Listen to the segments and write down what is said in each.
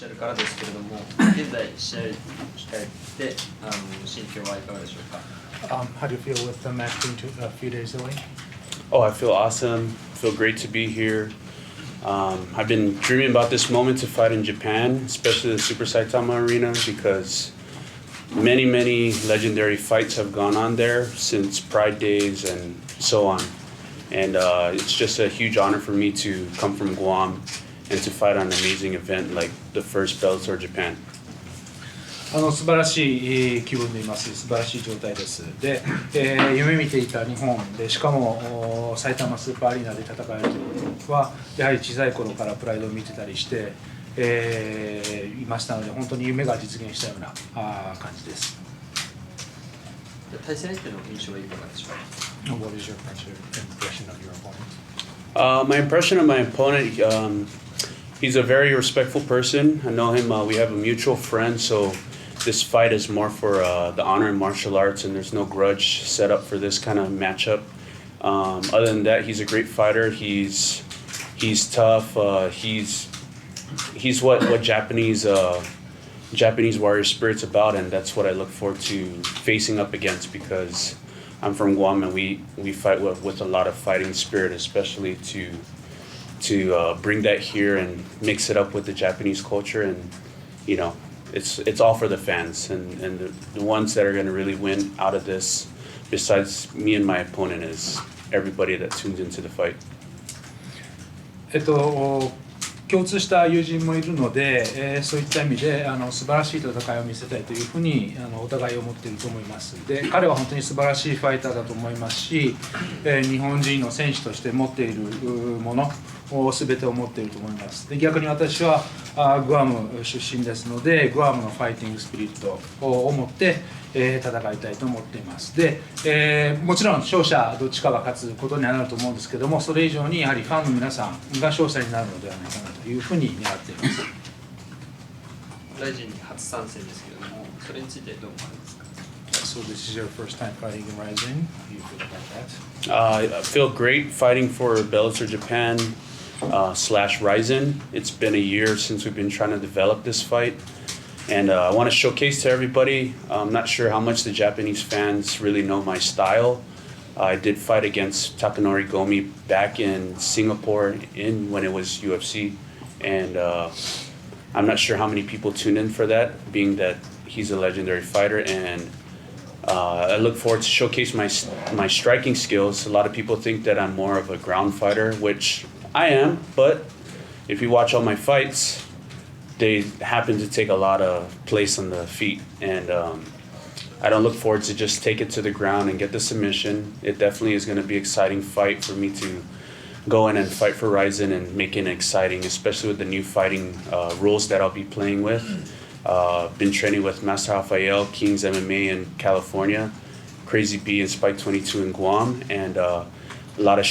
しゃるからですけれども、現在試合を控えて心境はいかがでしょうか。How do you feel with the match being a few days away? Oh, I feel awesome. Feel great to be here. I've been dreaming about this moment to fight in Japan, especially the Super Saitama Arena, because many legendary fights have gone on there since Pride Days and so on. And it's just a huge honor for me to come from Guam and to fight on an amazing event like the first Bellator Japan. 素晴らしい気分でいます。素晴らしい状態です。で、夢見ていた日本で、しかもさいたまスーパーアリーナで戦えるということは、やはり小さい頃からプライドを見てたりして、いましたので、本当に夢が実現したような感じです。対戦相手の印象はいかがでしょうか。What is your impression of your opponent? My impression of my opponent, he's a very respectful person. I know him. We have a mutual friend, so this fight is more for the honor in martial arts, and there's no grudge set up for this kind of matchup. Other than that, he's a great fighter. He's tough. He's what Japanese warrior spirit's about, and that's what I look forward to facing up against, because I'm from Guam and we fight with a lot of fighting spirit, especially to bring that here and mix it up with the Japanese culture. And you know, it's all for the fans, and the ones that are going to really win out of this, besides me and my opponent, is everybody that tunes into the fight. 共通した友人もいるので、そういった意味で素晴らしい戦いを見せたいというふうにお互い思っていると思います。で、彼は本当に素晴らしいファイターだと思いますし、日本人の選手として持っているものを全てを持っていると思います。で、逆に私はグアム出身ですので、グアムのファイティングスピリットを持って戦いたいと思っています。で、もちろん勝者どっちかが勝つことにはなると思うんですけども、それ以上にやはりファンの皆さんが勝者になるのではないかなというふうに願っています。RIZINに初参戦ですけれども、それについてどう思われますか。So this is your first time fighting in RIZIN. How do you feel about that? I feel great fighting for Bellator Japan / RIZIN. It's been a year since we've been trying to develop this fight. And I want to showcase to everybody. I'm not sure how much the Japanese fans really know my style. I did fight against Takanori Gomi back in Singapore when it was UFC. And I'm not sure how many people tuned in for that, being that he's a legendary fighter. And I look forward to showcase my striking skills. A lot of people think that I'm more of a ground fighter, which I am. But if you watch all my fights, they happen to take a lot of place on the feet, and I don't look forward to just take it to the ground and get the submission. It definitely is going to be an exciting fight for me to go in and fight for RIZIN and make it exciting, especially with the new fighting rules that I'll be playing with. Been training with Master Rafael, Kings MMA in California, Crazy B and Spike 22 in Guam, and a lot of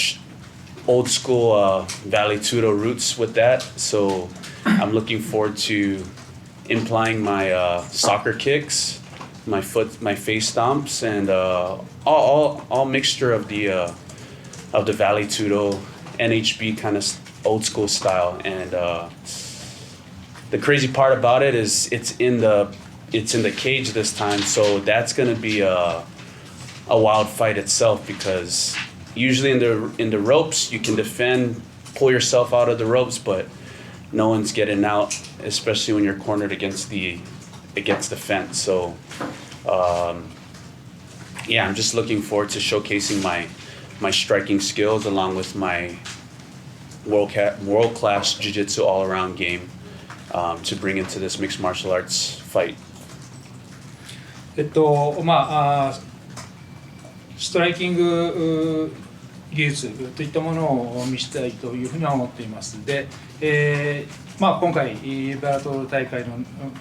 old school Valley Tudo roots with that. So I'm looking forward to implying my soccer kicks, my face stomps, and all mixture of the Valley Tudo NHB kind of old school style. And the crazy part about it is it's in the cage this time, so that's gonna be a wild fight itself, because usually in the ropes you can defend, pull yourself out of the ropes, but no one's getting out, especially when you're cornered against the fence. So yeah, I'm just looking forward to showcasing my striking skills along with my world-class jiu-jitsu all-around game to bring into this mixed martial arts fight. ストライキング技術といったものを見せたいというふうには思っています。で、今回ベラトール大会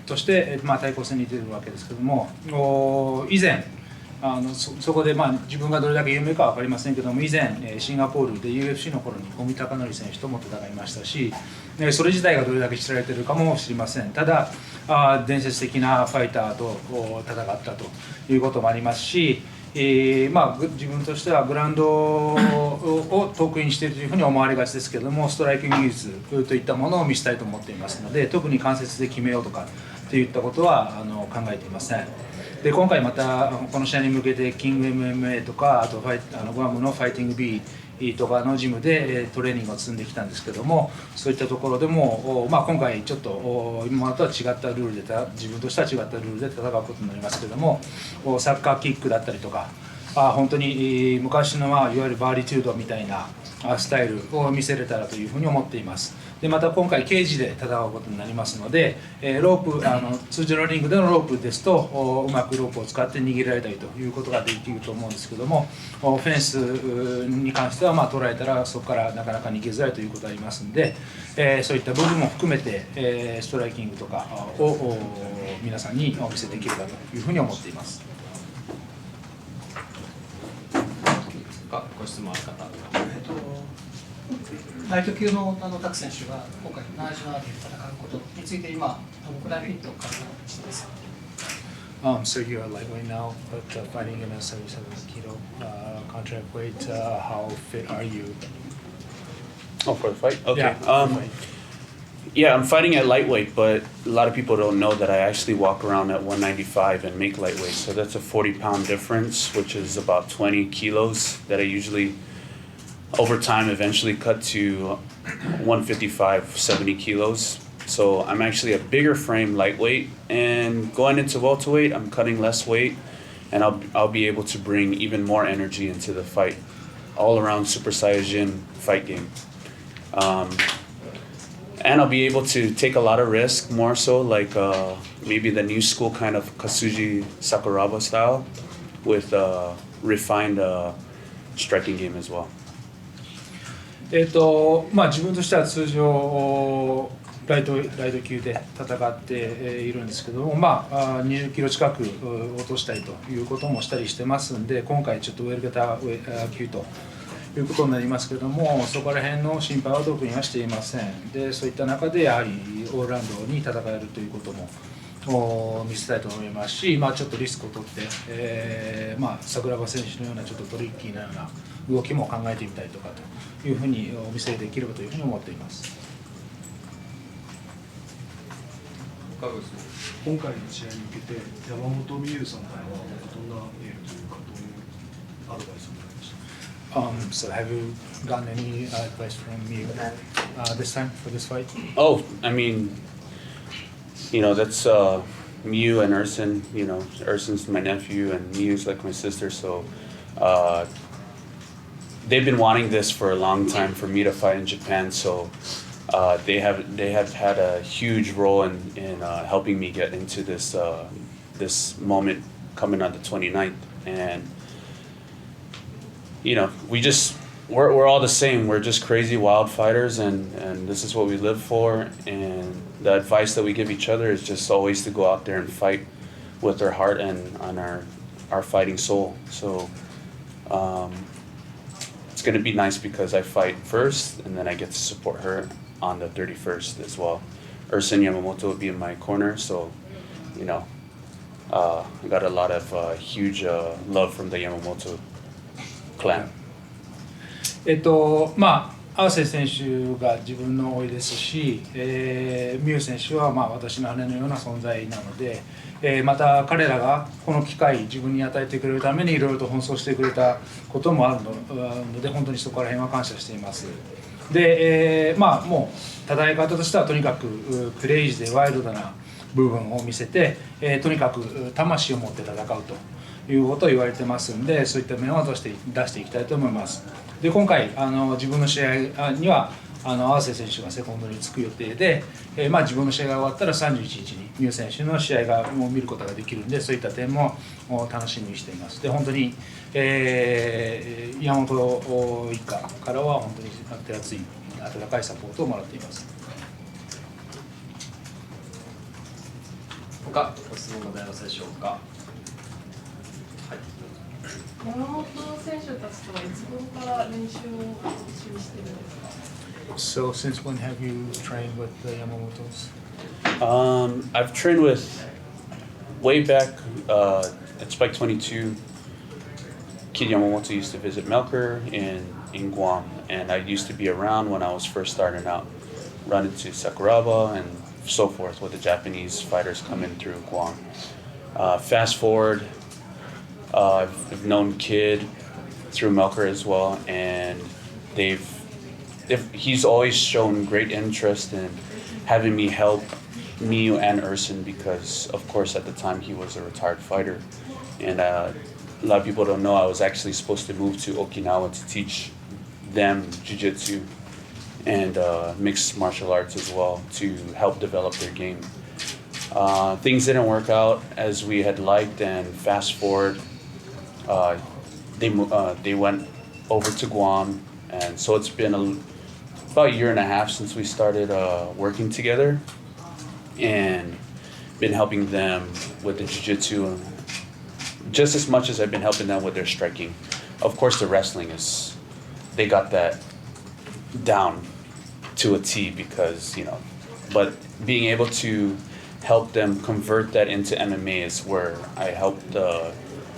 として対抗戦に出るわけですけども、以前そこで自分がどれだけ有名かは分かりませんけども、以前シンガポールで UFC の頃に五味隆則選手とも戦いましたし、それ自体がどれだけ知られているかも知りません。ただ伝説的なファイターと戦ったということもありますし、自分としてはグラウンドを得意にしているというふうに思われがちですけれども、ストライキング技術といったものを見せたいと思っていますので、特に関節で決めようとかといったことは考えていません。で今回またこの試合に向けてキング MMA とか、あとグアムのファイティング Bとかのジムでトレーニングを積んできたんですけども、そういったところでも、今回ちょっと今とは違ったルールで自分としては違ったルールで戦うことになりますけども、サッカーキックだったりとか、本当に昔のいわゆるバーリチュードみたいなスタイルを見せれたらというふうに思っています。でまた今回ケージで戦うことになりますので、ロープ通常のリングでのロープですとうまくロープを使って握られたりということができると思うんですけども、フェンスに関しては捉えたらそこからなかなか逃げづらいということがありますので、そういった部分も含めてストライキングとかを皆さんにお見せできればというふうに思っています。ご質問ある方。ライト級のタク選手が今回77で戦うことについて今どのくらいフィットかしてますか？So you're lightweight now, but fighting in a 77 kilo contract weight. How fit are you? Oh, for the fight? Okay. Yeah, Yeah, I'm fighting at lightweight, but a lot of people don't know that I actually walk around at 195 and make lightweight. So that's a 40-pound difference, which is about 20 kilos that I usually, over time, eventually cut to 155, 70 kilos. So I'm actually a bigger frame lightweight, and going into welterweight, I'm cutting less weight, and I'll be able to bring even more energy into the fight, all around Super Saiyajin fight game. And I'll be able to take a lot of risk, more so like maybe the new school kind of Kasuji Sakuraba style with refined striking game as well. 自分としては通常ライト級で戦っているんですけども、20キロ近く落としたりということもしたりしてますんで、今回ちょっとウェル型級ということになりますけれども、そこら辺の心配は特にはしていません。でそういった中でやはりオールラウンドに戦えるということも見せたいと思いますし、ちょっとリスクを取って、桜庭選手のようなちょっとトリッキーなような動きも考えてみたりとかというふうにお見せできればというふうに思っています。今回の試合に向けて山本美優さんからはどんなエールというかどういうアドバイスをもらいました？ So have you gotten any advice from me this time for this fight? Oh, I mean, that's Miyu and Urson. Urson's my nephew and Miyu's like my sister. So they've been wanting this for a long time for me to fight in Japan. So they have had a huge role in helping me get into this moment coming on the 29th. And we're all the same. We're just crazy wild fighters, and this is what we live for. And the advice that we give each other is just always to go out there and fight with our heart and on our fighting soul. So it's going to be nice because I fight first, and then I get to support her on the 31st as well. Urson Yamamoto will be in my corner, so I got a lot of huge love from the Yamamoto clan. 合瀬選手が自分の甥ですし、ミュー選手は私の姉のような存在なので、また彼らがこの機会自分に与えてくれるためにいろいろと奔走してくれたこともあるので、本当にそこら辺は感謝しています。で、もう戦い方としてはとにかくクレイジーでワイルドな部分を見せて、とにかく魂を持って戦うということを言われてますんで、そういった面を出していきたいと思います。で今回自分の試合には合瀬選手がセコンドにつく予定で、自分の試合が終わったら31日にミュー選手の試合もう見ることができるんで、そういった点も楽しみにしています。で本当に、山本一家からは本当に手厚い温かいサポートをもらっています。他ご質問ございますでしょうか。山本選手たちとはいつ頃から練習を一緒にしてるんですか？ So since when have you trained with the Yamamotos? I've trained with way back at Spike 22. Kid Yamamoto used to visit Melker in Guam, and I used to be around when I was first starting out, running to Sakuraba and so forth with the Japanese fighters coming through Guam. Fast forward, I've known Kid through Melker as well, and he's always shown great interest in having me help me and Urson because, of course, at the time he was a retired fighter. And a lot of people don't know I was actually supposed to move to Okinawa to teach them jiu-jitsu and mixed martial arts as well to help develop their game. Things didn't work out as we had liked, and fast forward, they went over to Guam, and so it's been about a year and a half since we started working together, and been helping them with the jiu-jitsu just as much as I've been helping them with their striking. Of course, the wrestling they got that down to a T because, but being able to help them convert that into MMA is where I helped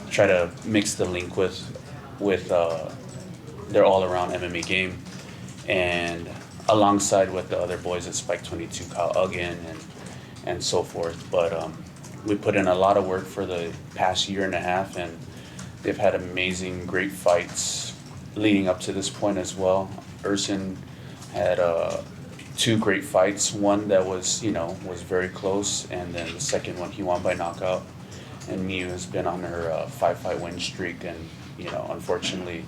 try to mix the link with their all-around MMA game, and alongside with the other boys at Spike 22, Kyle Uggan and so forth. But we put in a lot of work for the past year and a half, and they've had amazing, great fights leading up to this point as well. Urson had 2 great fights. One that was very close, and then the second one he won by knockout. And Miu has been on her 5-fight win streak, and unfortunately,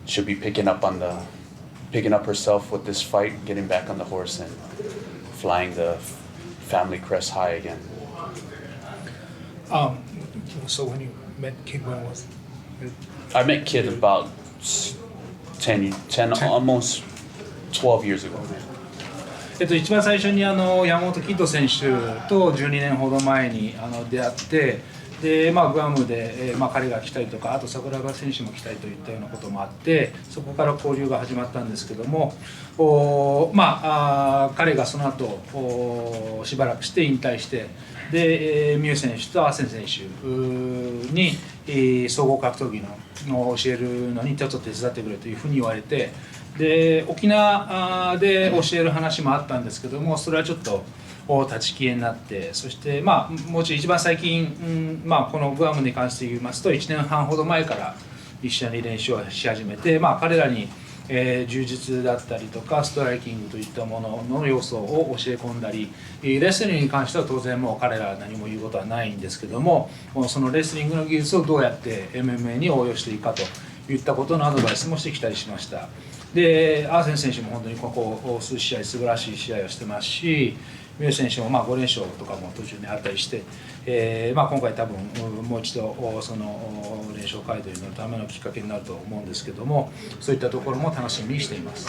she'll be picking up herself with this fight, getting back on the horse and flying the family crest high again. So when you met Kid, when was it? I met Kid about 10 almost 12 years ago. 一番最初に山本キッド選手と12年ほど前に出会って、でグアムで、彼が来たりとか、あと桜庭選手も来たりといったようなこともあって、そこから交流が始まったんですけども、彼がその後しばらくして引退して、でミュウ選手とアセン選手に総合格闘技の教えるのにちょっと手伝ってくれというふうに言われて、で沖縄で教える話もあったんですけども、それはちょっと立ち消えになって、そしてもう一番最近、このグアムに関して言いますと1年半ほど前から一緒に練習をし始めて、彼らに柔術だったりとかストライキングといったものの要素を教え込んだり、レスリングに関しては当然もう彼らは何も言うことはないんですけども、そのレスリングの技術をどうやって MMA に応用していくかといったことのアドバイスもしてきたりしました。でアーセン選手も本当にここ数試合素晴らしい試合をしてますし、ミュウ選手も5連勝とかも途中にあったりして、今回多分もう一度その連勝街道に乗るためのきっかけになると思うんですけども、そういったところも楽しみにしています。